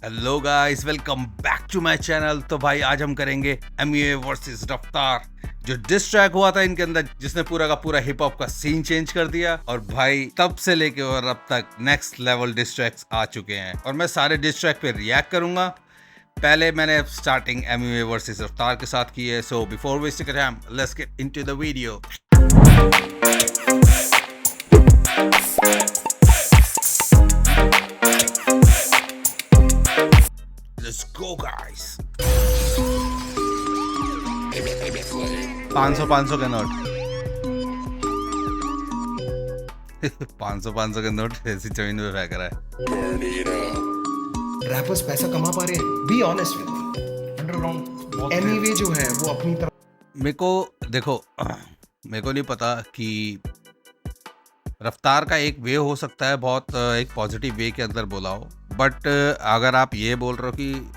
Hello guys, welcome back to my channel. तो भाई आज हम करेंगे एमयूए वर्सेस रफ्तार, जो डिस ट्रैक हुआ था इनके अंदर, जिसने पूरा का पूरा हिप हॉप का सीन चेंज कर दिया। और भाई तब से लेके और अब तक नेक्स्ट लेवल डिस ट्रैक्स आ चुके हैं और मैं सारे डिस ट्रैक पे रिएक्ट करूंगा। पहले मैंने स्टार्टिंग एमयूए वर्सेस रफ्तार के साथ की है। So before wasting time, let's get into the video. Let's go guys। 500 के नोट 500 के नोट ऐसी जमीन पे फेंक रहा है। रैपर्स पैसा कमा पा रहे हैं, be honest with underground anyway जो है वो अपनी तरफ। मेरे को देखो, मेरे को नहीं पता कि रफ्तार का एक वे हो सकता है, बहुत एक पॉजिटिव वे के अंदर बोला हो, बट अगर आप ये बोल रहे हो कि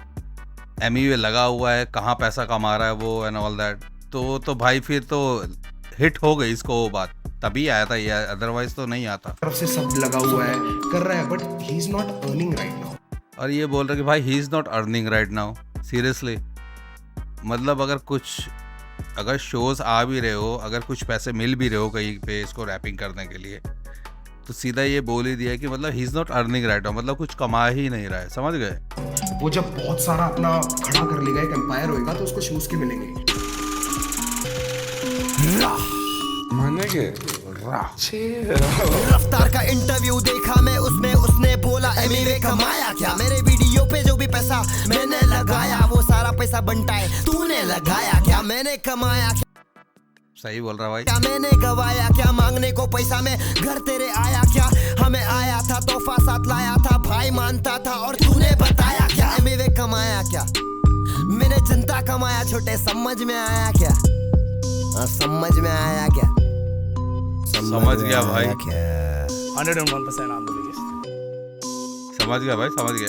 एमयूए लगा हुआ है, कहाँ पैसा कमा रहा है वो एंड ऑल दैट, तो भाई फिर तो हिट हो गई इसको वो बात, तभी आया था ये, अदरवाइज तो नहीं आता। तरफ से सब लगा हुआ है, कर रहा है, but he is not earning right now. और ये बोल रहे कि भाई he is not earning right now. Seriously, मतलब अगर शोज आ भी रहे हो, अगर कुछ पैसे मिल भी रहे हो कहीं पे इसको रैपिंग करने के लिए, तो सीधा ये बोल ही दिया कि मतलब he is not earning right now, मतलब कुछ कमा ही नहीं रहा है। समझ गए? वो जब बहुत सारा अपना खड़ा कर लेगा, एक एम्पायर होएगा, तो उसको शूज के मिलेंगे। रफ्तार का इंटरव्यू देखा मैं, उसमें उसने बोला एमयूए कमाया क्या। मेरे वीडियो पे जो भी पैसा मैंने लगाया, वो सारा पैसा बनता है तूने लगाया क्या। मैंने कमाया क्या, सही बोल रहा भाई। क्या मैंने गवाया क्या। मांगने को पैसा में घर तेरे आया क्या। हमें आया था तोहफा साथ लाया था, भाई मानता था और तूने बताया क्या। एमयूए कमाया क्या, मैंने जनता कमाया। छोटे समझ में आया क्या, समझ में आया क्या। समझ गया भाई, 101% on the biggest. समझ गया भाई, समझ गया।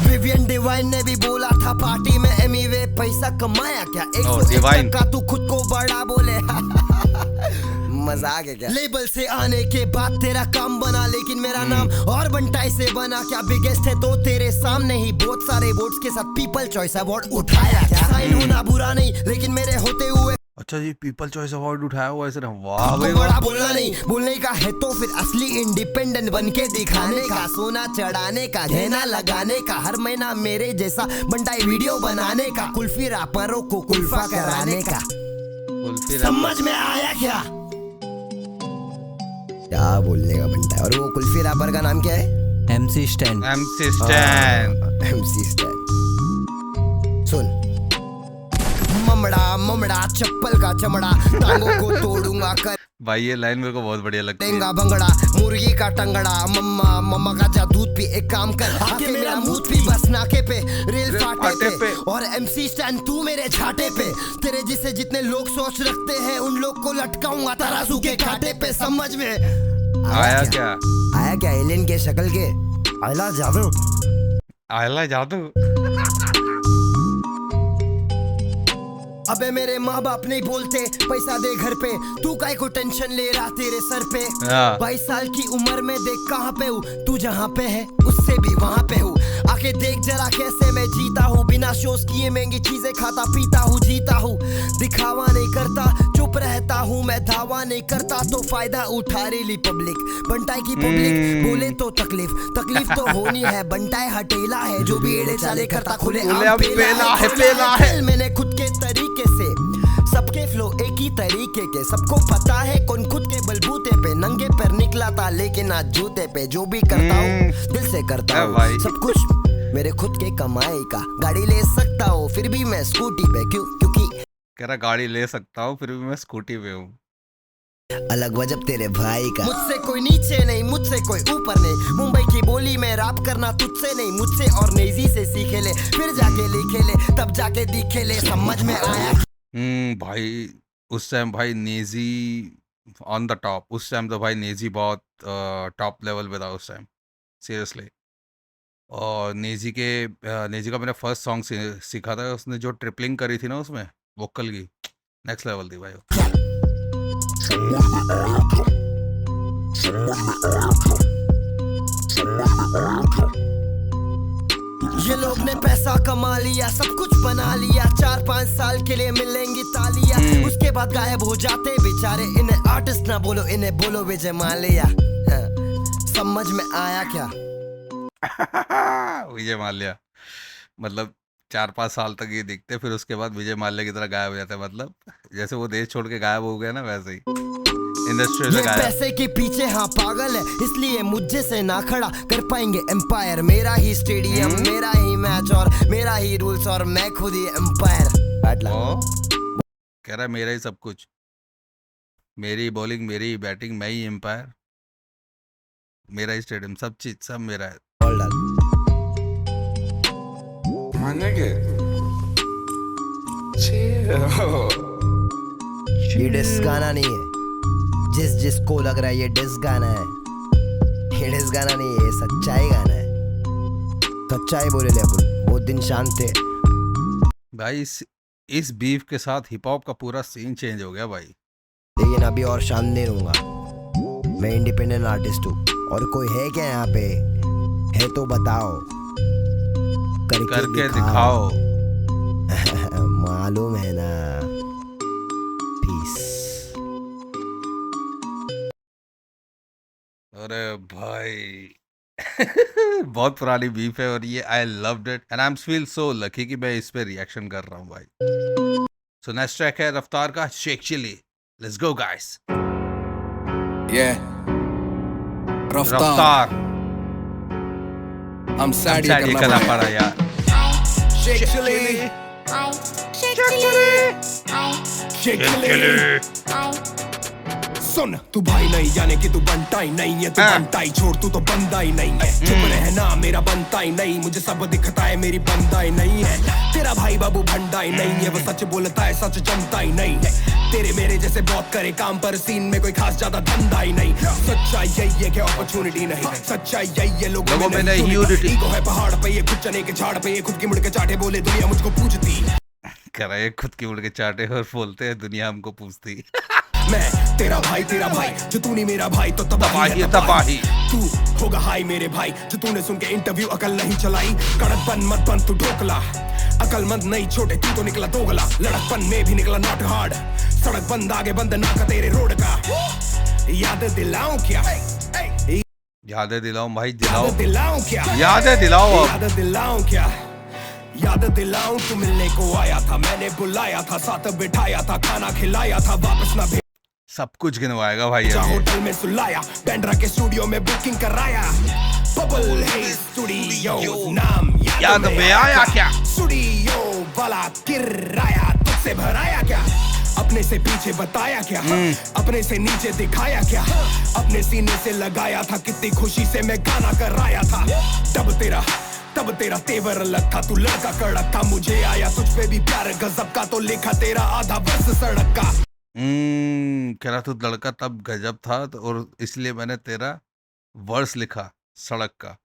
विवियन डिवाइन ने भी बोला था पार्टी में, एमयूए पैसा कमाया क्या। डिवाइन का तू खुद को बड़ा बोले मजाक है क्या। लेबल से आने के बाद तेरा काम बना, लेकिन मेरा नाम और बंटाई से बना क्या। बिगेस्ट है तो तेरे सामने ही, बहुत सारे वोट्स के साथ पीपल चॉइस अवार्ड उठाया क्या। साइन होना बुरा नहीं, लेकिन मेरे होते हुए अच्छा जी, पीपल चॉइस अवार्ड उठाया हुआ है सिर्फ। वाह भाई, बड़ा बोलना नहीं, बोलने का है तो फिर असली इंडिपेंडेंट बन के दिखाने का। सोना चढ़ाने का, गहना लगाने का, हर महीना मेरे जैसा बंटाई वीडियो बनाने का। कुल्फी रैपरों को कुल्फा कराने का। समझ में आया क्या बोलने का बंटाई। और वो कुल्फी रैपर का नाम क्या है? MC Stan. MC Stan. MC Stan. सुन, ममड़ा ममड़ा चप्पल का चमड़ा, टांगों को तोड़ूंगा कर भाई ये लाइन मेरे को बहुत बढ़िया लगती है। देंगा भंगड़ा, मुर्गी का टंगड़ा, मम्मा मम्मा का जा दूध पी। एक काम कर, आके मेरा मुंह पी बस नाके पे, रेल फाटे पे। और एमसी स्टैंड तू मेरे छाटे पे। तेरे जिसे जितने लोग सोच रखते हैं, उन लोग को लटकाऊंगा तराजू के कांटे पे। समझ में आया क्या? आया क्या एलियन के शक्ल के आयला जादू। आयला जादू। अबे मेरे माँ बाप नहीं बोलते पैसा दे घर पे, तू काय को टेंशन ले रहा तेरे सर पे। 22 साल की उम्र में देख कहाँ पे हूँ, तू जहाँ पे है उससे भी वहाँ पे हूँ। आके देख जरा कैसे मैं जीता हूँ, बिना शोज किए महंगी चीजें खाता पीता हूँ, जीता हूँ। दिखावा नहीं करता, चुप रहता हूँ मैं, धावा नहीं करता तो फायदा उठा रही पब्लिक। बंटाई की पब्लिक बोले तो तकलीफ तो होनी है। बंटाई हटेला है, जो भी एड़े चाले करता खुले आम पेला है। मैंने खुद के तरीके से, सबके फ्लो एक ही तरीके के, सबको पता है कौन खुद के बलबूते पे नंगे पैर निकला था, लेकिन आज जूते पे। जो भी करता हूँ दिल से करता हूँ, सब कुछ मेरे खुद के कमाई का। गाड़ी ले सकता हूँ फिर भी मैं स्कूटी पे, क्योंकि कह रहा गाड़ी ले सकता हूँ फिर भी मैं स्कूटी पे हूँ। अलग वजब तेरे भाई का। मुझसे कोई नीचे नहीं, मुझसे कोई ऊपर नहीं। मुंबई की बोली में रैप करना तुझसे नहीं, मुझसे और नेजी से सीखे ले, फिर जाके लिखे ले, तब जाके दिखे ले। समझ में आया भाई उस टाइम भाई नेजी ऑन द टॉप। उस टाइम तो भाई नेजी बहुत टॉप लेवल पे था उस टाइम, सीरियसली। और नेजी का मैंने फर्स्ट सॉन्ग सीखा था, उसने जो ट्रिपलिंग करी थी ना उसमें वोकल की, नेक्स्ट लेवल थी भाई। ये लोग ने पैसा कमा लिया, सब कुछ बना लिया, 4-5 साल के लिए मिलेंगी तालियां, उसके बाद गायब हो जाते बेचारे। इन्हें आर्टिस्ट ना बोलो, इन्हें बोलो विजय माल्या। समझ में आया क्या? विजय माल्या मतलब 4-5 साल तक ये दिखते, फिर उसके बाद विजय माल्या की तरह गायब हो जाते हैं। मतलब जैसे वो देश छोड़ के गायब हो गया ना, वैसे ही इंडस्ट्री से ये गायब। पैसे के पीछे हाँ पागल है, इसलिए मुझे से ना खड़ा कर पाएंगे एम्पायर। मेरा ही स्टेडियम, मेरा ही मैच और मेरा ही रूल्स, और मैं खुद ही एम्पायर। कह रहा है मेरा ही सब कुछ, मेरी बॉलिंग, मेरी बैटिंग, मैं ही एम्पायर, मेरा ही स्टेडियम, सब चीज सब मेरा है। My nigga, chill. ये डिस गाना नहीं है, जिसको लग रहा है ये डिस गाना है, ये डिस गाना नहीं है, ये सच्चाई गाना है। सच्चाई बोले ले अपन, बहुत दिन शांत थे भाई। इस बीफ के साथ हिप हॉप का पूरा सीन चेंज हो गया भाई। लेकिन अभी और शांत नहीं रहूंगा। मैं इंडिपेंडेंट आर्टिस्ट हूँ, और कोई है क्या यहाँ पे? है तो बताओ, करके दिखाओ। मालूम है ना। पीस। अरे भाई बहुत पुरानी बीफ है, और ये I loved it and I am feel so lucky कि मैं इस पे रिएक्शन कर रहा हूँ भाई। सो नेक्स्ट ट्रैक है रफ्तार का Sheikh Chilli. Let's go guys. Yeah. Raftaar I'm sad ये ये करना पड़ा यार। Shake chili. Shake chili. सुन तू भाई नहीं, यानी कि तू बनता ही नहीं है, तू बनता ही छोड़, तू तो बंदा ही नहीं है। चुप रहना, मेरा बनता ही नहीं, मुझे सब दिखता है, मेरी बंदा ही नहीं है। तेरा भाई बाबू भंडा ही नहीं है, वो सच बोलता है, सच जमता ही नहीं है। तेरे मेरे जैसे बहुत करे काम, पर सीन में कोई खास ज्यादा धंधा ही नहीं। सच्चाई यही है कि अपॉर्चुनिटी नहीं, सच्चाई यही है लोगों में नहीं यूनिटी। ईगो है पहाड़ पे, ये खुद चने के झाड़ पे, ये खुद की मुड़ के चाटे, बोले दुनिया मुझको पूछती। कर रहे खुद की मुड़ के चाटे और बोलते हैं दुनिया हमको पूछती। मैं तेरा भाई जो तू नहीं मेरा भाई तो तबाही है तबाही। तू होगा हाई मेरे भाई, जो तूने सुन के इंटरव्यू अकल नहीं चलाई। कड़कपन मत बन तू ढोकला, अकलमंद नहीं छोटे, तू तो निकला दोगला। लड़कपन में भी निकला नॉट हार्ड, सड़क बंद आगे बंद ना का तेरे रोड का। याद दिलाऊं क्या? यादें दिलाऊं भाई, दिलाओ। दिलाऊं क्या? यादें दिलाओ। याद दिलाऊं क्या? याद दिलाऊं तू मिलने को आया था, मैंने बुलाया था, साथ बिठाया था, खाना खिलाया था, वापस ना सब कुछ गिनवाएगा भाई। होटल में सुलाया, बैंड्रा के स्टूडियो में बुकिंग कराया। बबल है स्टूडियो, नाम याद में आया क्या? स्टूडियो वाला किराया तुझसे भराया क्या? अपने से पीछे बताया क्या? अपने से नीचे दिखाया क्या? अपने सीने से लगाया था, कितनी खुशी से मैं गाना कराया था। तब तेरा तेवर अलग था, तू लड़का कड़क था, मुझे आया तुझ पे भी प्यार गजब का, तो लिखा तेरा आधा वर्ष सड़क का। कह रहा तू लड़का तब गजब था, और इसलिए मैंने तेरा वर्स लिखा सड़क का।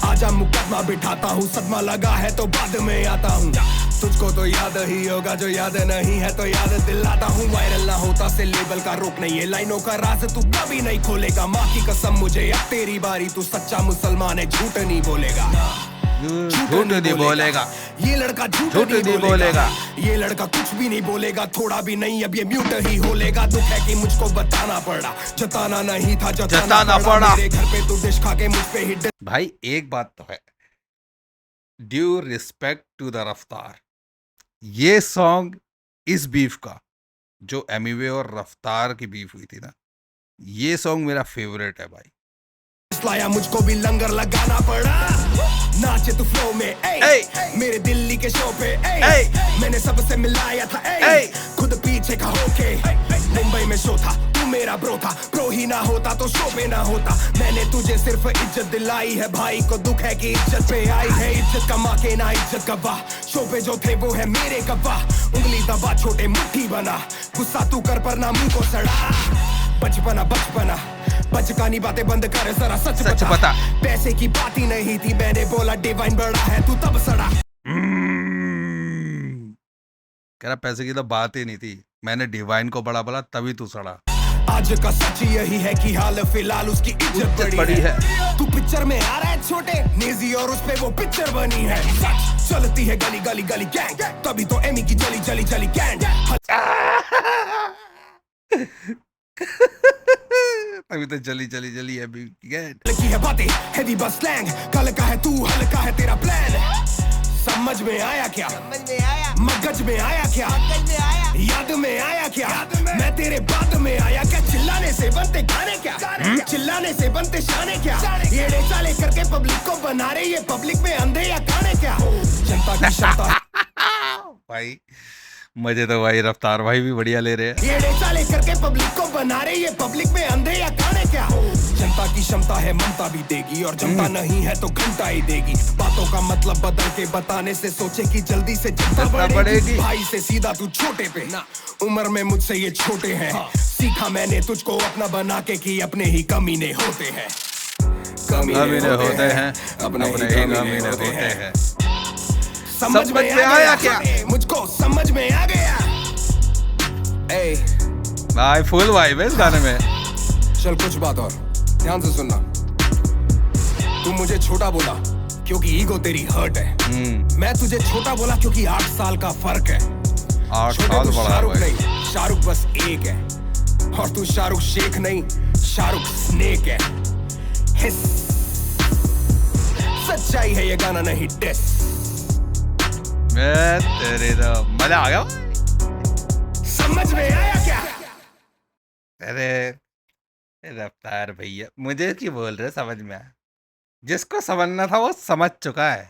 आजा मुकदमा बिठाता हूँ, सदमा लगा है तो बाद में आता हूँ। तुझको तो याद ही होगा, जो याद नहीं है तो याद दिलाता हूँ। वायरल ना होता से लेबल का रोक नहीं है, लाइनों का राज तू कभी नहीं खोलेगा। माँ की कसम मुझे अब तेरी बारी, तू सच्चा मुसलमान है, झूठ नहीं बोलेगा। झूठ नहीं बोलेगा, ये लड़का झूठ नहीं बोलेगा, ये लड़का कुछ भी नहीं बोलेगा, थोड़ा भी नहीं, अब ये म्यूट ही होलेगा। दुख है कि मुझको बताना पड़ा, जताना नहीं था, जताना पड़ा। मेरे घर पे तू डिश खा के मुझ पे हिट। भाई एक बात तो है, ड्यू रिस्पेक्ट टू द रफ्तार, ये सॉन्ग इस बीफ का, जो एमिवे और रफ्तार की बीफ हुई थी ना, ये सॉन्ग मेरा फेवरेट है भाई। लाया मुझको भी लंगर लगाना पड़ा, नाचे तू फ्लो में, मेरे दिल्ली के शो पे, मैंने सबसे मिलाया था, खुद पीछे का होके। मुंबई में शो था, तू मेरा ब्रो था, प्रो ही ना होता तो शो पे ना होता। मैंने तुझे सिर्फ इज्जत दिलाई है, भाई को दुख है कि इज्जत पे आई है। इज्जत कमा के ना इज्जत गवा, शो पे जो थे वो है मेरे गवाह। उंगली दबा छोटे मुट्ठी बना, गुस्सा तू कर पर ना मुंह को सड़ा। बचपना बचकानी बातें बंद कर, जरा सच बता। पैसे की बात ही नहीं थी, मैंने बोला डिवाइन बड़ा है, तू तब सड़ा। कह रहा पैसे की तो बात ही नहीं थी, मैंने डिवाइन को बड़ा बोला तभी तू सड़ा। आज का सच यही है कि हाल फिलहाल उसकी इज्जत बड़ी है। तू पिक्चर में आ रहा है छोटे नेजी और उस पे वो पिक्चर बनी है। सच चलती है गली गली गली गैंग, तभी तो एमी की जली जली जली गैंग। अभी तो जली जली जली है अभी लगी है बातें हैवी बस स्लैंग, कल का है तू हल्का है तेरा प्लान। समझ में आया क्या? मगज में आया क्या? याद में आया क्या? मैं तेरे बाद में आया क्या? चिल्लाने से बनते गाने क्या? चिल्लाने से बनते शाने क्या? ये चाले करके पब्लिक को बना रहे, ये पब्लिक में अंधे या काने क्या? जनता की क्षमता भाई मजे तो भाई रफ्तार भाई भी बढ़िया ले रहे हैं। ये चाले करके पब्लिक को बना रहे, ये पब्लिक में अंधे या काने क्या? जनता की क्षमता है ममता भी देगी, और जनता नहीं है तो घंटा ही देगी। बातों का मतलब बदल के बताने से सोचे कि जल्दी से जनता बढ़ेगी। भाई से सीधा तू छोटे पे ना, उम्र में मुझसे ये छोटे हैं। सीखा मैंने तुझको अपना बना के कि अपने ही कमीने होते हैं। कमीने होते हैं, अपने ही कमीने होते हैं। समझ में आया क्या? मुझको समझ में आ गया। ए भाई फुल वाइब है इस गाने में। चल कुछ बात और ध्यान से सुनना। तू मुझे छोटा बोला क्योंकि ईगो तेरी हर्ट है। मैं तुझे छोटा बोला क्योंकि 8 साल का फर्क है। 8 साल बड़ा शाहरुख नहीं, शाहरुख बस एक है, और तू शाहरुख शेख नहीं, शाहरुख स्नेक है। सच्चाई है ये गाना नहीं डिस। तेरे तो मजा आ गया। समझ में आया क्या? अरे रफ्तार भैया मुझे क्यों बोल रहे समझ में आया? जिसको समझना था वो समझ चुका है।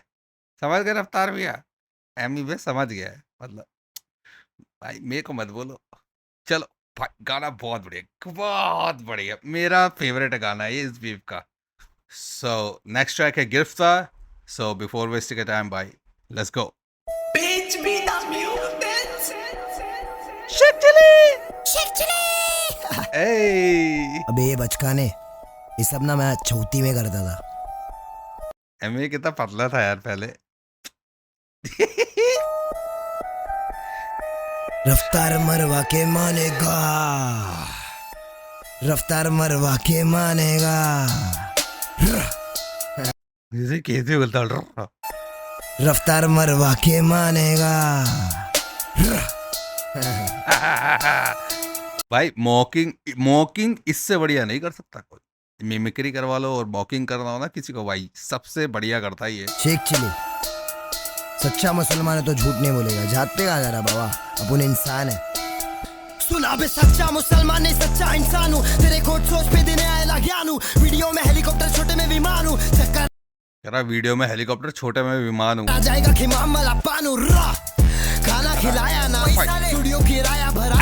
समझ गए रफ्तार भैया? एमी भी समझ गया है। मतलब भाई मेरे को मत बोलो। चलो भाई गाना बहुत बढ़िया मेरा फेवरेट गाना है ये इस बीफ का। सो नेक्स्ट ट्रैक है गिरफ्तार। सो बिफोर वेस्टिंग टाइम भाई लेट्स गो। अबे ये बचकाने, ये सब ना मैं चौथी में करता था। एमी कितना पतला था यार पहले। रफ्तार मरवा के मानेगा, रफ्तार मरवा के मानेगा। कैसे बोलता हूँ? रफ्तार मरवा के मानेगा। भाई मॉकिंग इससे बढ़िया नहीं कर सकता कोई। मिमिक्री करवा लो और मॉकिंग करना हो ना किसी को, भाई सबसे बढ़िया करता ही है। शेख चिली सच्चा मुसलमान है तो झूठ नहीं बोलेगा। जात पे कहा जा रहा बाबा, अपन इंसान है। सुना बे सच्चा मुसलमान नहीं सच्चा इंसान हूँ। तेरे खोट सोच पे देने आएला ज्ञान हूँ। वीडियो में हेलीकॉप्टर छोटे में विमान हूँ। चक्कर वीडियो में हेलीकॉप्टर छोटे में विमान हूँ। आ जाएगा खिमाम मला पानू रा। खाना खिलाया ना, स्टूडियो किराया भरा।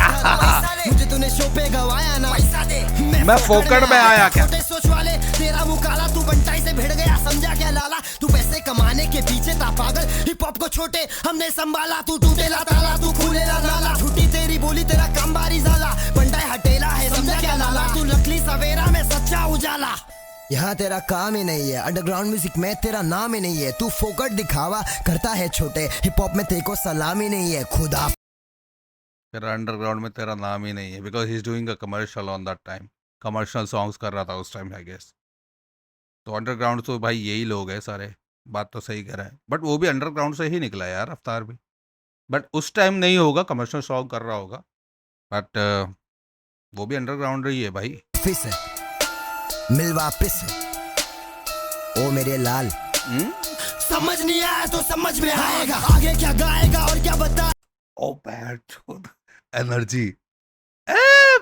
मुझे तूने शो पे गवाया ना, पैसा दे। मैं फोकट में आया क्या? छोटे सोच वाले तेरा मुंह काला, तू बंटाई से भिड़ गया समझा क्या लाला? तू पैसे कमाने के पीछे था पागल, हिप हॉप को छोटे हमने संभाला। तू टूटेला ताला, तू खुलेला नाला। झूठी तेरी बोली तेरा काम बारी जाला। बंटाई हटेला है समझा क्या लाला? तू नकली सवेरा में सच्चा उजाला। यहाँ तेरा काम ही नहीं है, अंडरग्राउंड म्यूजिक में तेरा नाम ही नहीं है। तू फोकट दिखावा करता है छोटे, हिप हॉप में तेरे को सलाम ही नहीं है। खुदा तेरा अंडरग्राउंड में तेरा नाम ही नहीं है because he is doing a commercial on that time. Commercial songs कर रहा था उस टाइम आई गेस। तो अंडरग्राउंड तो भाई यही लोग हैं सारे। बात तो सही कह रहा है, बट वो भी अंडरग्राउंड से ही निकला यार रफ्तार भी। बट उस टाइम नहीं होगा, कमर्शियल सॉन्ग कर रहा होगा, बट वो भी अंडरग्राउंड ही है भाई। फिस है मिल वापिस है ओ मेरे लाल। समझ नहीं आया तो समझ में आएगा। आगे क्या गाएगा और क्या बता। ओ बैड एनर्जी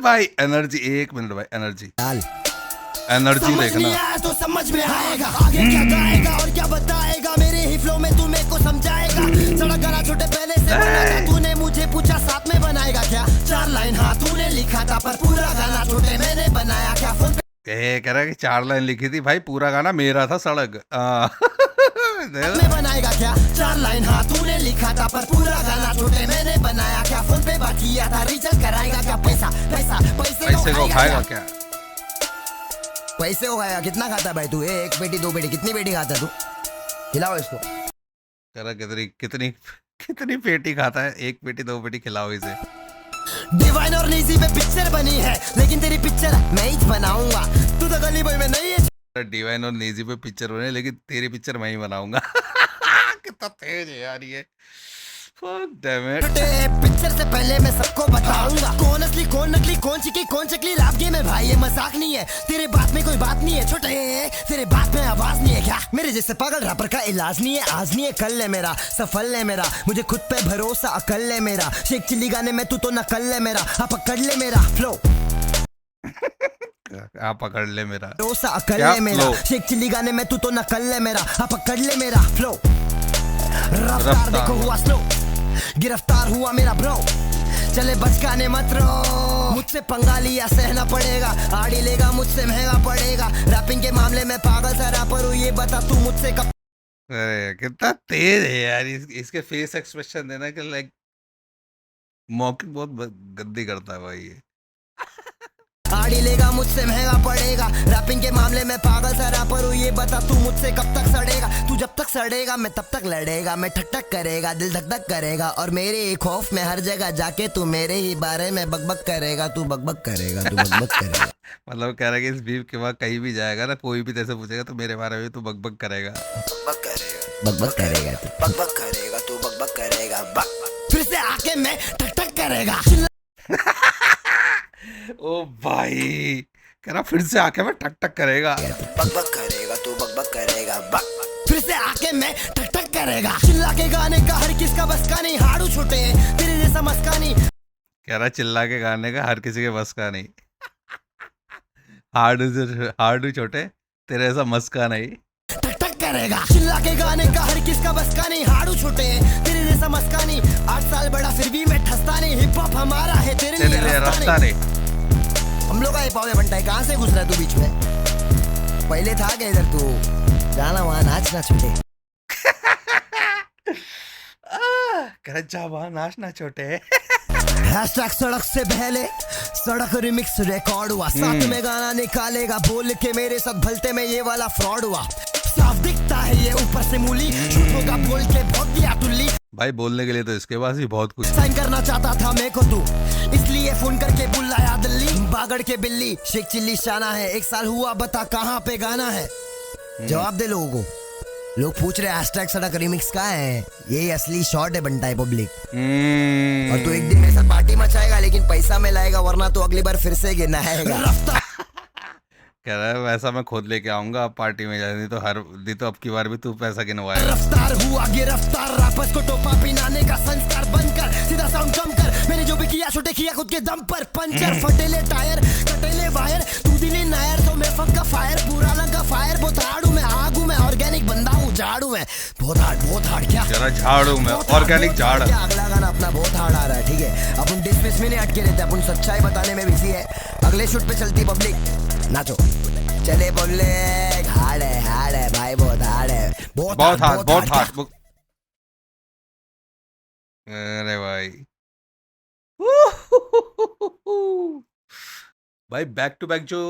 भाई एनर्जी। 1 मिनट भाई एनर्जी लाल एनर्जी समझ देखना। नहीं आया तो समझ में आएगा। आगे क्या गाएगा और क्या बताएगा। मेरे ही फ्लो में तू मेरे को समझाएगा। सड़क गाना छोटे पहले से बना था। तूने मुझे पूछा साथ में बनाएगा क्या? 4 लाइन हाँ तूने लिखा था, पर पूरा गाना छोटे मैंने बनाया क्या? फोन कह रहा है कि 4 लाइन लिखी थी भाई, पूरा गाना मेरा था सड़क। में बनाएगा क्या? 4 लाइन हाँ तूने लिखा था, पर पूरा गाना छोटे मैंने बनाया क्या? फोन पे बात किया था, रिजल्ट कराएगा क्या? पैसे को खाएगा क्या? पैसे को खाएगा। कितना खाता भाई तू? 1 पेटी 2 पेटी कितनी पेटी खाता तू? खिलाओ इसको। कह रहा कितनी पेटी खाता है? 1 पेटी 2 पेटी खिलाओ इसे। डिवाइन और नीजी पे पिक्चर बनी है, लेकिन तेरी पिक्चर मैं ही बनाऊंगा। तू तो गली बॉय में नहीं है। डिवाइन और नेजी पे पिक्चर बने, लेकिन तेरी पिक्चर मैं ही बनाऊंगा। कितना तेज है यार ये। Fuck damn it. पिक्चर से पहले मैं सबको बताऊंगा कौन असली कौन नकली, कौन चिकी कौन चकली। रैप गेम है भाई, ये मजाक नहीं है। तेरे बात में कोई बात नहीं है छोटे, तेरे बात में आवाज नहीं है क्या? मेरे जैसे पागल रैपर का इलाज नहीं है। आज नहीं है कल है मेरा, सफल है मेरा, मुझे खुद पे भरोसा अकल है मेरा। शेख चिल्ली गाने में तू तो नकल है मेरा। आप पकड़ ले मेरा फ्लो, आप पकड़ ले मेरा भरोसा अकल है मेरा। शेख चिल्ली गाने में तू तो नकल है मेरा। आप पकड़ ले मेरा फ्लो, रफ्तार देखो हुआ स्लो, गिरफ्तार हुआ मेरा ब्रो। चले बचकाने मत रो, मुझसे पंगा लिया सहना पड़ेगा। आड़ी लेगा मुझसे महंगा पड़ेगा। रैपिंग के मामले में पागल सा रैपर हूँ, ये बता तू मुझसे कब। अरे कितना तेज है यार। इसके फेस एक्सप्रेशन देना कि लाइक मॉकिंग बहुत गंदी करता है भाई ये। आड़ी लेगा मुझसे महंगा पड़ेगा। रैपिंग के मामले में पागल सा रैपर हूँ, ये बता तू मुझसे कब तक सड़ेगा। तू जब तक सड़ेगा मैं तब तक लड़ेगा। मैं ठक ठक करेगा, दिल धक धक करेगा, और मेरे खौफ में हर जगह जाके तू मेरे ही बारे में बकबक करेगा। तू बकबक करेगा, तू बकबक करेगा। मतलब कह रहा है कि इस बीफ के बाद कहीं भी जाएगा ना, कोई भी तेरे से पूछेगा तो मेरे बारे में तू बकबक करेगा। बकबक करेगा, बकबक करेगा, तू बकबक करेगा, तू बकबक करेगा। फिर से आके मैं ठक ठक करेगा। ओ भाई कह रहा फिर से आके मैं ठक ठक करेगा। बकबक करेगा, तू बकबक करेगा। फिर से आके मैं ठक ठक करेगा। चिल्ला के गाने का हर किसका बस का नहीं। हाड़ू छोटे तेरे जैसा मस्का नहीं। कह रहा चिल्ला के गाने का हर किसी के बस का नहीं। हार्डू छोटे तेरे ऐसा मस्का नहीं। ठक ठक करेगा। चिल्ला के गाने का हर किसका बस का नहीं। हाड़ू छोटे तेरे जैसा मस्का नहीं। 8 साल बड़ा फिर भी मैं ठसता नहीं। हिप हॉप हमारा है, तेरे लिए रास्ता नहीं। हम लोग का हिप हॉप है बनता है। कहाँ से घुस रहा है तू बीच में? पहले था क्या इधर तू? जाना वहाँ नाचना छोटे। कह रहा जा वहाँ नाचना छोटे। हैशटैग सड़क से पहले सड़क रिमिक्स रिकॉर्ड हुआ। साथ में गाना निकालेगा बोल के मेरे साथ भलते में ये वाला फ्रॉड हुआ। साफ दिखता है ये ऊपर से मूली, झूठों का बोल के बहुत दिया टुल्ली। भाई बोलने के लिए तो इसके पास भी बहुत कुछ। साइन करना चाहता था मेरे को तू, इसलिए फोन करके बुलाया दिल्ली। बागड़ के बिल्ली शेख चिल्ली शाना है। 1 साल हुआ बता कहाँ पे गाना है? जवाब दे लोगों को। लोग पूछ रहे हैशटैग सड़क रिमिक्स का है। यही असली शॉट है बनता है पब्लिक। और तू एक दिन मेरे साथ पार्टी मचाएगा, लेकिन पैसा में लाएगा, वरना तो अगली बार फिर से गिरना है। कह रहा है वैसा मैं खुद लेके आऊंगा पार्टी में जाने तो अब की बार भी तू पैसा गिनवाएगा। रफ्तार हुआ गिरफ्तार, रैपर्स को टोपा पिनाने का संस्कार बंद कर। सीधा साउंड कम कर। मैंने जो भी किया छोटे किया खुद के दम पर। पंचर फटेले टायर कटेले वायर, तू दिले नायर तो मैं फक का फायर। पूरा लंका फायर बहुत हार्ड हूँ मैं, आग हूँ मैं, ऑर्गेनिक बंदा हूँ, झाड़ू मैं बहुत हार्ड क्या? जरा झाड़ू मैं ऑर्गेनिक झाड़। अगला गाना अपना बहुत हार्ड आ रहा है, ठीक है? अपन डिस्मिस में नहीं अटके रहते, अपन सच्चाई बताने में बिजी है। अगले शूट पे चलती पब्लिक, नाचो चले पब्लिक। हार्ड है भाई, बहुत हार्ड है, बहुत हार्ड। अरे भाई भाई बैक टू बैक जो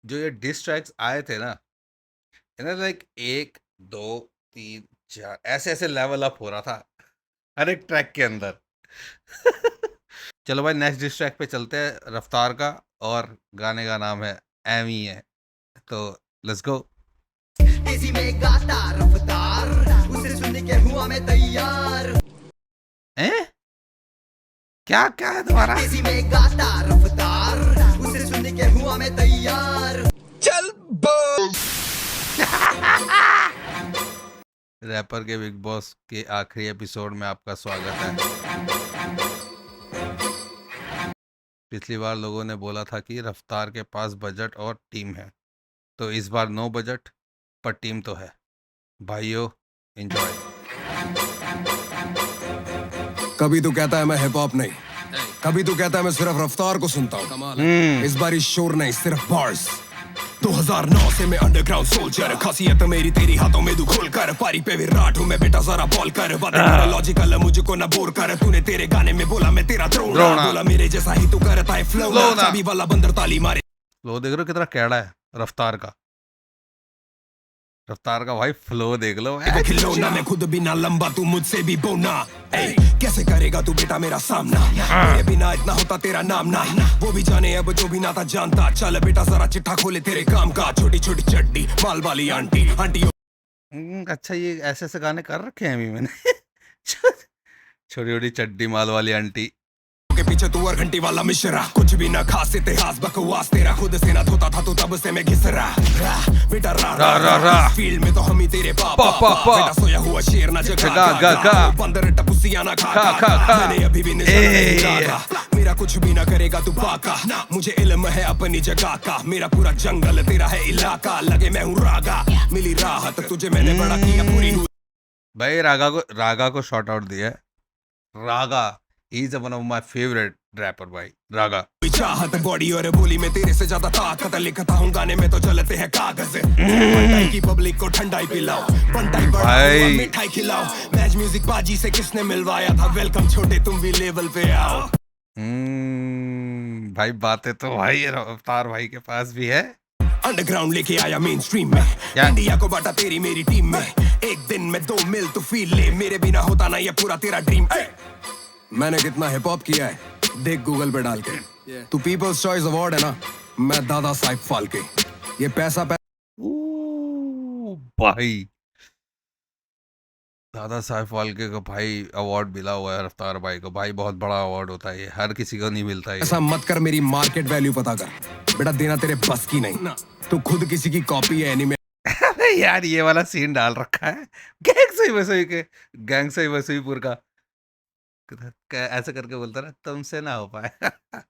ये डिस ट्रैक्स आए थे ना, लाइक 1 2 3 4 ऐसे लेवल अप हो रहा था हर एक ट्रैक के अंदर। चलो भाई नेक्स्ट डिस ट्रैक पे चलते हैं रफ्तार का, और गाने का नाम है एमी है, तो लेट्स गो। तेजी में गाता रफ्तार, उसे सुनने के हुआ मैं तैयार। क्या है तुम्हारा? तेजी में गाता रफ्तार, उसे सुनने के हुआ मैं तैयार। चल रैपर के बिग बॉस के आखिरी एपिसोड में आपका स्वागत है। पिछली बार लोगों ने बोला था कि रफ्तार के पास बजट और टीम है, तो इस बार नो बजट पर टीम तो है। भाइयों एंजॉय। कभी तू कहता है मैं हिप हॉप नहीं, कभी तू कहता है मैं सिर्फ रफ्तार को सुनता हूँ। इस बार शोर नहीं, सिर्फ बार्स। 2009 से मैं अंडरग्राउंड सोल्जर, खासियत मेरी तेरी हाथों में तू खोल कर। पारी पे विराट हूँ मैं बेटा, जरा बॉल कर। बातें लॉजिकल मुझको ना बोर कर। तूने तेरे गाने में बोला मैं तेरा द्रोणा, बोला मेरे जैसा ही तू करता है फ्लो। चाबी वाला बंदर ताली मारे। लो देख रहे हो कितना कैड़ा है रफ्तार का। रफ्तार का भाई फ्लो देख लो। खिलौना मैं खुद भी ना लंबा तू मुझसे भी बोना। कैसे करेगा तू बेटा मेरा सामना, मेरे बिना इतना होता तेरा नाम ना। वो भी जाने अब जो भी ना था जानता। चल बेटा जरा चिट्ठा खोले तेरे काम का। छोटी छोटी चड्डी माल वाली आंटी आंटी। अच्छा ये ऐसे ऐसे गाने कर रखे हैं अभी मैंने। छोटी छोटी चड्डी माल वाली आंटी के पीछे तू और घंटी वाला मिश्रा। कुछ भी ना खास इतिहास बकवास तेरा खुद से ना धोता था तू तब से मैं घिस रहा। बेटा रा फील्ड में तो हम ही तेरे पापा। बेटा सोया हुआ शेर ना जगा बंदर टपुसिया ना खा। मैंने अभी भी नहीं जागा। मेरा कुछ भी ना करेगा तू बाका। मुझे इल्म है अपनी जगह का। मेरा पूरा जंगल तेरा है इलाका। लगे मैं हूँ रागा मिली राहत तुझे मैंने बड़ा किया पूरी। भाई रागा को शॉर्ट आउट दिया। रागा He's one of my favorite rapper भाई रागा। चाहत बॉडी और बोली में तेरे से ज्यादा ताकत। लिखता हूँ गाने में तो चलते हैं कागज। पंटाई की पब्लिक को ठंडाई पिलाओ। पंटाई बढ़ाओ मिठाई खिलाओ। मैच म्यूजिक बाजी से किसने मिलवाया था। वेलकम छोटे तुम भी लेवल पे आओ। भाई बातें तो भाई रफ्तार भाई के पास भी है। अंडरग्राउंड लेके आया मेन स्ट्रीम में। इंडिया को बांटा तेरी मेरी टीम में। एक दिन में 2 मिल तो फील ले। मेरे बिना होता ना ये पूरा तेरा ड्रीम। मैंने कितना हिप हॉप किया है देख गूगल पे डाल के। तू पीपल्स चॉइस अवार्ड है ना, मैं दादा साहिब फाल्के। ये पैसा भाई दादा साहिब फाल्के को भाई अवार्ड मिला हुआ है रफ्तार भाई को। भाई बहुत बड़ा अवार्ड होता है ये, हर किसी को नहीं मिलता है। ऐसा मत कर, मेरी मार्केट वैल्यू पता कर बेटा। देना तेरे बस की नहीं। तू खुद किसी की कॉपी है एनीमे। यार ये वाला सीन डाल रखा है गैंग से वसूईपुर का। ऐसे करके बोलता ना तुमसे ना हो पाए।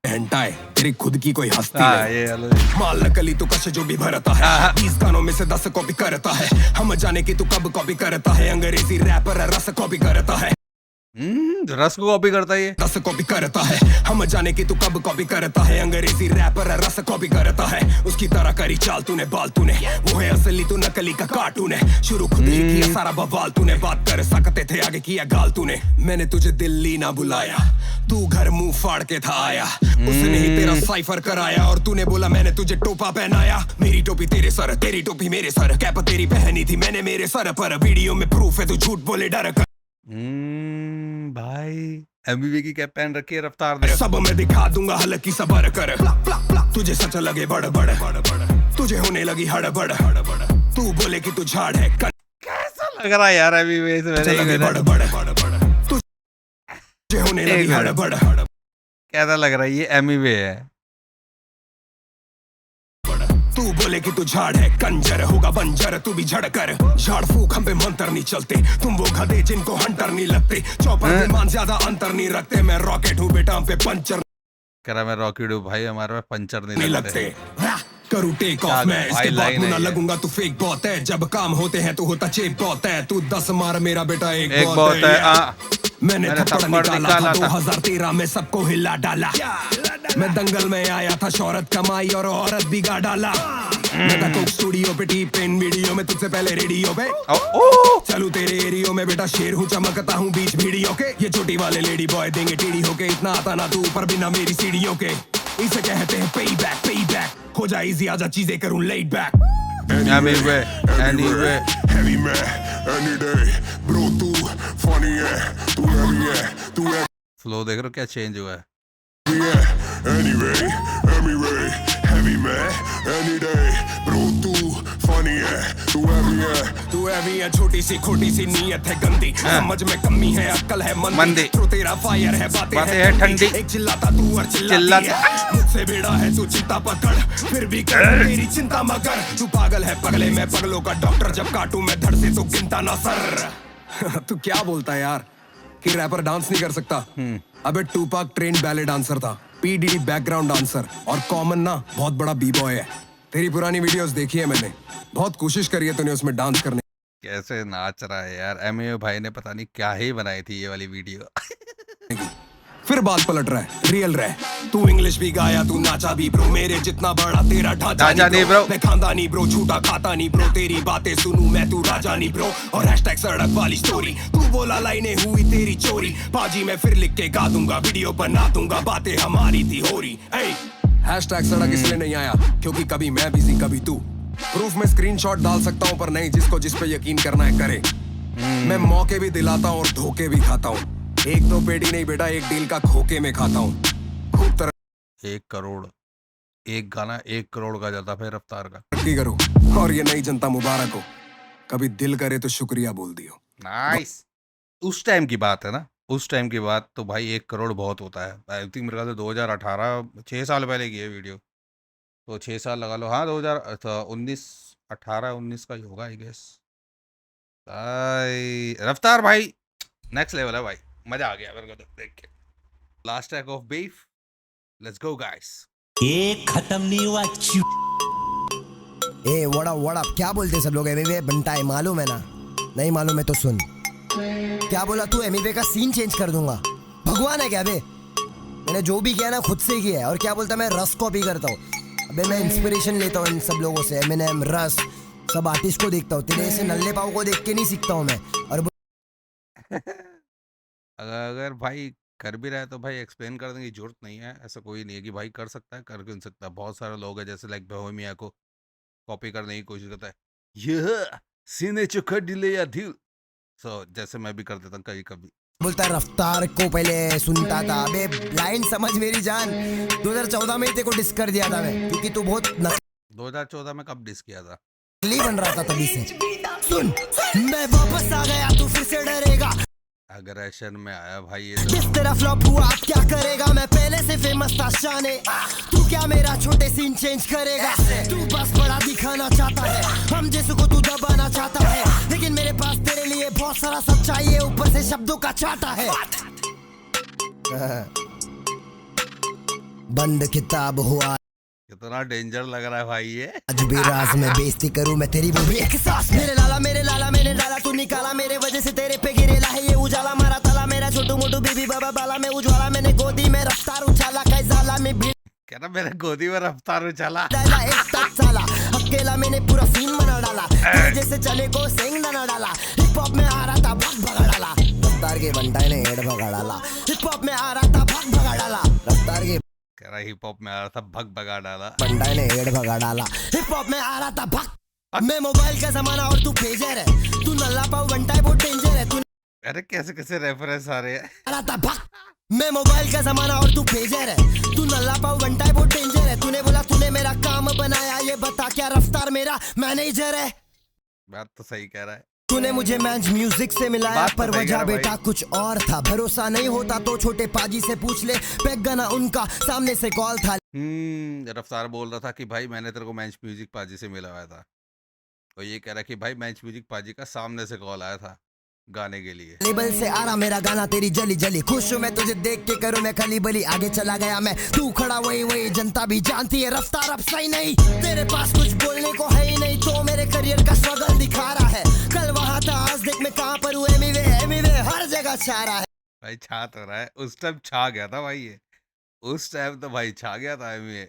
हेंटाई तेरी खुद की कोई हस्ती नहीं। माल नकली तो कश जो भी भरता है। 20 गानों में से 10 कॉपी करता है। हम जाने की तू कब कॉपी करता है। अंग्रेजी रैपर रस कॉपी करता है। रस को कॉपी करता है ये। 10 कॉपी करता है। हम जाने की तू कब कॉपी करता है। अंग्रेजी रैपर रस कॉपी करता है। उसकी तरह करी चाल तूने बाल तूने। वो है असली तू नकली का कार्टून है। शुरू खुद ही किया सारा बवाल तूने। बात कर सकते थे आगे किया गाल तूने। मैंने तुझे दिल्ली ना बुलाया, तू घर मुंह फाड़ के था आया। उसने ही तेरा साइफर कराया और तूने बोला मैंने तुझे टोपा पहनाया। मेरी टोपी तेरे सर तेरी टोपी मेरे सर। कैप तेरी पहनी थी मैंने मेरे सर पर। वीडियो में प्रूफ है तू झूठ बोले डर कर। भाई एमबीवी की कैप पहन रखी है रफ्तार ने। सब मैं दिखा दूंगा हल्की सबर कर। तुझे सच लगे बड़ बड़ तुझे होने लगी हड़बड़। तू बोले कि तू झाड़ है। कैसा लग रहा है यार एमबीवी से बड़ बड़ तुझे होने लगी हड़बड़। कैसा लग रहा है ये एमबीवी है। तू बोले कि तू झाड़ है कंजर होगा बंजर। तू भी झड़ कर झाड़ फूक हम पे मंत्र नहीं चलते। तुम वो गधे जिनको हंटर नहीं लगते। चौपर में मान ज्यादा अंतर नहीं रखते। मैं रॉकेट हूँ बेटा हम पे पंचर कह रहा। मैं रॉकेट हूँ भाई हमारे में पंचर नहीं लगते। करूँ टेक ऑफ मैं इसके बाद ना लगूंगा तू फेक बहुत है। जब काम होते हैं तो होता चेप बहुत है। तू 10 मार मेरा बेटा एक बहुत है। मैंने थप्पड़ निकाला था 2013 में सबको हिला डाला। मैं दंगल में आया था शौहरत कमाई और औरत बिगा डाला। मैं था कोक स्टूडियो पे टी पेन वीडियो में तुझसे पहले रेडियो पे। चलू तेरे एरियो में बेटा शेर हूँ चमकता हूँ बीच वीडियो के। ये छोटी वाले लेडी बॉय देंगे टीडी होके। इतना आता ना तू ऊपर बिना मेरी सीढ़ियों के। इसे कहते हैं पे बैक हो जाए इजी आजा चीजें करूँ laid back। Anyway heavy man any day bro तू funny है तू heavy है तू फ्लो देख रहे हो क्या चेंज हुआ है। anyway heavy man any day bro तू funny है तू heavy है। छोटी सी खोटी सी नीयत है गंदी। समझ में कमी है अक्ल है मंदी। तो तेरा फायर है बातें है ठंडी। एक चिल्लाता तू और चिल्लाती है। मुझसे बेड़ा है तू चिंता पकड़ फिर भी कर मेरी चिंता मगर। तू पागल है पगले मैं पगलों का डॉक्टर। जब काटू मैं धड़ से तो गिनता ना सर। तू क्या बोलता है यार कि रैपर डांस नहीं कर सकता। अबे टूपाक ट्रेंड बैले डांसर था। पीडीडी बैकग्राउंड डांसर और कॉमन ना बहुत बड़ा बी बॉय है। तेरी पुरानी वीडियोस देखी है मैंने। बहुत कोशिश करी है तूने उसमें डांस करने। कैसे नाच रहा है यार एमए भाई ने। पता नहीं क्या ही बनाई थी ये वाली वीडियो। फिर बात पलट रहा है रियल रह। तू इंग्लिश भी गाया तू नाचा भी ब्रो। मेरे जितना बड़ा तेरा ढांचा नहीं ब्रो। मैं खानदानी ब्रो झूठा खाता नहीं ब्रो। तेरी बातें सुनूं मैं तू राजा नहीं ब्रो। और हैशटैग सड़क वाली स्टोरी तू बोला लाइनें हुई तेरी चोरी। बाजी मैं फिर लिख के गा दूंगा वीडियो बना दूंगा। बातें हमारी थी हो रही। हैशटैग सड़क इसलिए नहीं आया क्योंकि कभी मैं बिजी कभी तू। प्रूफ में स्क्रीनशॉट डाल सकता हूँ पर नहीं जिसको जिस पे यकीन करना है करे। मैं मौके भी दिलाता हूँ और धोखे भी खाता हूँ। एक दो पेटी नहीं बेटा, एक डील का खोके में खाता हूँ। खूब 1 करोड़, एक गाना 1 करोड़ का जाता फिर रफ्तार का। तरक्की करो और ये नई जनता मुबारक हो। कभी दिल करे तो शुक्रिया बोल दियो। नाइस। उस टाइम की बात है ना, उस टाइम की बात तो भाई 1 करोड़ बहुत होता है। आई थिंक मेरे ख्याल से 2018 6 साल पहले की है वीडियो, तो 6 साल लगा लो। हाँ 2019 18-19 का ही होगा आई गेस। रफ्तार भाई नेक्स्ट लेवल है भाई, मजा आ गया मेरे को तो देख के। Last track of beef, let's go guys. ये खत्म नहीं हुआ। ए व्हाट अप क्या बोलते सब लोग? एमिवे बनता है मालूम है ना? नहीं मालूम है तो सुन। क्या बोला तू? एमिवे का सीन चेंज कर दूंगा? भगवान है क्या बे? मैंने जो भी किया ना खुद से किया है। और क्या बोलता मैं रस कॉपी करता हूँ। अबे मैं इंस्पिरेशन लेता हूँ इन सब लोगों से, एमिनेम, रस, सब आर्टिस्ट को देखता हूँ। तेरे ऐसे नल्ले पाव को देख के नहीं सीखता हूँ मैं। और अगर भाई कर भी रहा है तो भाई एक्सप्लेन कर देने की जरूरत नहीं है। ऐसा कोई नहीं है कि भाई कर सकता है, कर क्यों नहीं सकता। बहुत सारे लोग हैं जैसे लाइक बोहेमिया को कॉपी करने की कोशिश करता है, यह सीने चुखट दिले या दिल। सो जैसे मैं भी कर देता हूँ कभी कभी। बोलता है रफ्तार को पहले सुनता था। अबे लाइन समझ मेरी जान, 2014 में ही तेरे को डिस कर दिया था मैं, क्योंकि तू बहुत 2014 में कब डिस किया था? नकली बन रहा था तभी से। सुन मैं वापस आ गया, तू फिर से डरेगा। अग्रेशन में आया भाई ये जिस तेरा फ्लॉप हुआ अब क्या करेगा? मैं पहले से फेमस था शाने, तू क्या मेरा छोटे सीन चेंज करेगा? तू बस बड़ा दिखाना चाहता है, हम जैसे को तू दबाना चाहता है, लेकिन मेरे पास तेरे लिए बहुत सारा सच्चाई है, ऊपर से शब्दों का चाटा है। बंद किताब हुआ। कितना डेंजर लग रहा है भाई ये। आज भी राज में बेइज्जती करूं मैं तेरी, वो भी एक सांस। मेरे लाला मैंने डाला तू निकाला, मेरे वजह से तेरे पे गिरेला है ये उजाला। मारा ताला मेरा छोटू मोटू बीबी बाबा बाला में उज्वाला। मैंने गोदी में रफ्तार उछाला, कैजाला में भीड़ क्या ना मेरे गोदी में रफ्तार उछाला। एक तक साला अकेला मैंने पूरा सीन बना डाला, तेरे जैसे चले को सेंग ना डाला। हिप हॉप में आ रहा था भग भगा डाला, रफ्तार के बंटाई ने हेड भगा डाला। हिप हॉप में आ रहा था भग भगा डाला, रफ्तार के कह रहा हिप हॉप में आ रहा था भग भगा डाला। बंटाई ने हेड भगा डाला। हिप हॉप में आ रहा था भग। मैं मोबाइल का जमाना और तू पेजर है, तू नल्ला पाव बंटाई बहुत डेंजर है। तू अरे कैसे कैसे रेफरेंस आ रहे हैं। आ रहा था भग। मैं मोबाइल का जमाना और तू पेजर है, तू नल्ला पाव बंटाई बहुत डेंजर है। तूने बोला तूने मेरा काम बनाया, ये बता क्या रफ्तार मेरा मैनेजर है? बात तो सही कह रहा है। तूने मुझे मैच म्यूजिक से मिलाया, पर वजह बेटा कुछ और था। भरोसा नहीं होता तो छोटे पाजी से पूछ ले, पैक गना उनका सामने से कॉल था। रफ्तार बोल रहा था कि भाई मैंने तेरे को मैच म्यूजिक पाजी से मिलवाया था, तो ये कह रहा कि भाई मैच म्यूजिक पाजी का सामने से कॉल आया था गाने के लिए। लेबल से आ रहा मेरा गाना तेरी जली जली, खुश हूँ मैं तुझे देख के, करूँ मैं खली बली। आगे चला गया मैं, तू खड़ा वही जनता भी जानती है रफ्तार अब सही नहीं। तेरे पास कुछ बोलने को है ही नहीं, तो मेरे करियर का स्ट्रगल दिखा रहा है। कल वहाँ था आज देख मैं कहाँ पर हूँ। एमिवे हर जगह छा रहा है भाई। छा तो रहा है, उस टाइम छा गया था भाई ये। उस टाइम तो भाई छा गया था एमिवे,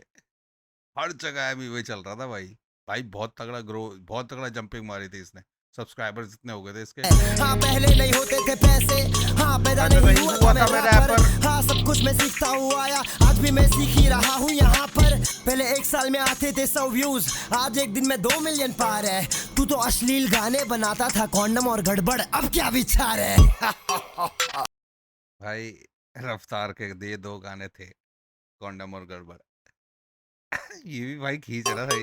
हर जगह एमिवे चल रहा था भाई। भाई बहुत तगड़ा जंपिंग मारी थी इसने। सब्सक्राइबर्स इतने हो गए थे इसके। हाँ पहले नहीं होते थे पैसे, हाँ पैदा नहीं हुआ था मैं रैपर। हाँ सब कुछ मैं सीखता हुआ आया, आज भी मैं सीख ही रहा हूँ यहाँ पर। पहले 1 साल में आते थे 100 व्यूज, आज एक दिन में 2 मिलियन पार है। तू तो अश्लील गाने बनाता था, कॉन्डम और गड़बड़, अब क्या विचार है? भाई रफ्तार के ये 2 गाने थे, कॉन्डम और गड़बड़। ये भी भाई खींच रहा था।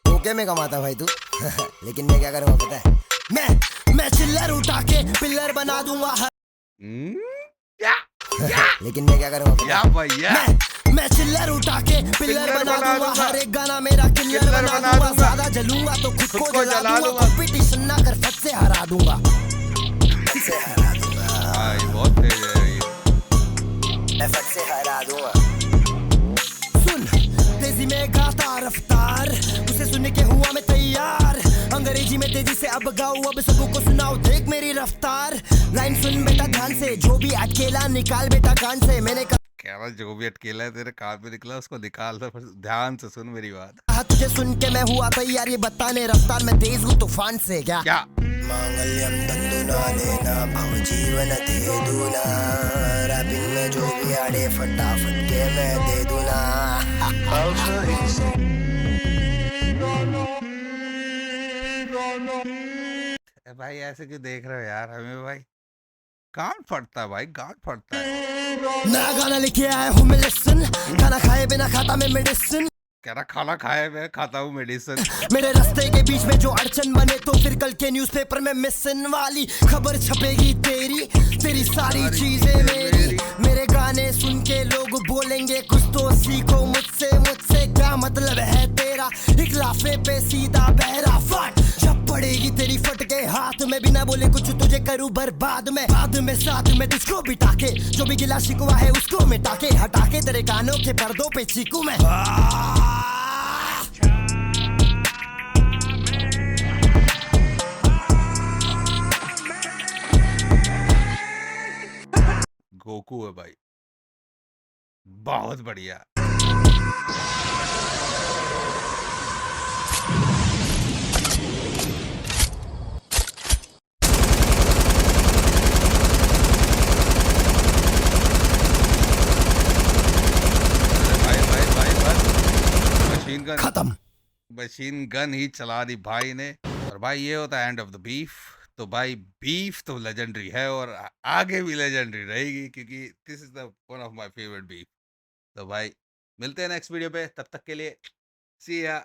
ओके में कमाता भाई तू। लेकिन मैं क्या करूँगा पता है? मैं चिल्लर उठा के पिल्लर बना दूंगा। लेकिन मैं क्या करूँगा भैया? मैं चिल्लर उठा के पिल्लर बना दूंगा। हर एक गाना मेरा किल्लर बना दूंगा। ज्यादा जलूंगा तो खुद को जला दूंगा। कंपटीशन ना कर, फट से हरा दूंगा। भाई बहुत तेज है ये। मैं फट से हरा दूंगा। सुन तेजी में गाता रफ्तार, उसे सुनने के हुआ मैं तैयार। अंग्रेजी में तेजी से अब गाऊं, अब सबको सुनाओ देख मेरी रफ्तार। लाइन सुन बेटा ध्यान से, जो भी अकेला निकाल बेटा कान से। मैंने कहा जो भी अटकेला है तेरे कान में निकला उसको निकाल दो, ध्यान से सुन मेरी बात। तुझे सुन के मैं हुआ तैयार, ये बताने रफ्तार में तेज हूँ तूफान से। क्या मांगल्यम बंधुना लेना भव जीवन दे दूना, रैपिंग में जो भी आड़े फटाफट के मैं दे दूना। भाई ऐसे क्यों देख रहे हो यार हमें भाई? गांड फटता है भाई, गांड फटता है। नया गाना लेके आया हूँ मैं लिसन, खाना खाए बिना खाता मैं मेडिसिन। कह रहा खाना खाए मैं खाता हूँ मेडिसिन। मेरे रास्ते के बीच में जो अड़चन बने तो फिर कल के न्यूज़पेपर में मिसन वाली खबर छपेगी तेरी, तेरी सारी चीजें मेरी। मेरे गाने सुन के लोग बोलेंगे कुछ तो सीखो मुझसे, मुझसे क्या मतलब है तेरा, एक लाफे पे सीधा बहरा फट। जब पड़ेगी तेरी फट के हाथ में बिना बोले कुछ तुझे करूँ बर्बाद में, बाद में साथ में तुझको बिठा के जो भी गिला शिकवा है उसको मिटा के हटा के तेरे कानों के पर्दों पे चीकू मैं। गोकू है भाई, बहुत बढ़िया। मशीन गन खत्म, मशीन गन ही चला दी भाई ने। और भाई ये होता है एंड ऑफ द बीफ। तो भाई बीफ तो लेजेंडरी है और आगे भी लेजेंडरी रहेगी, क्योंकि this is the one of my favourite beef. तो भाई मिलते हैं नेक्स्ट वीडियो पे, तब तक के लिए सी या।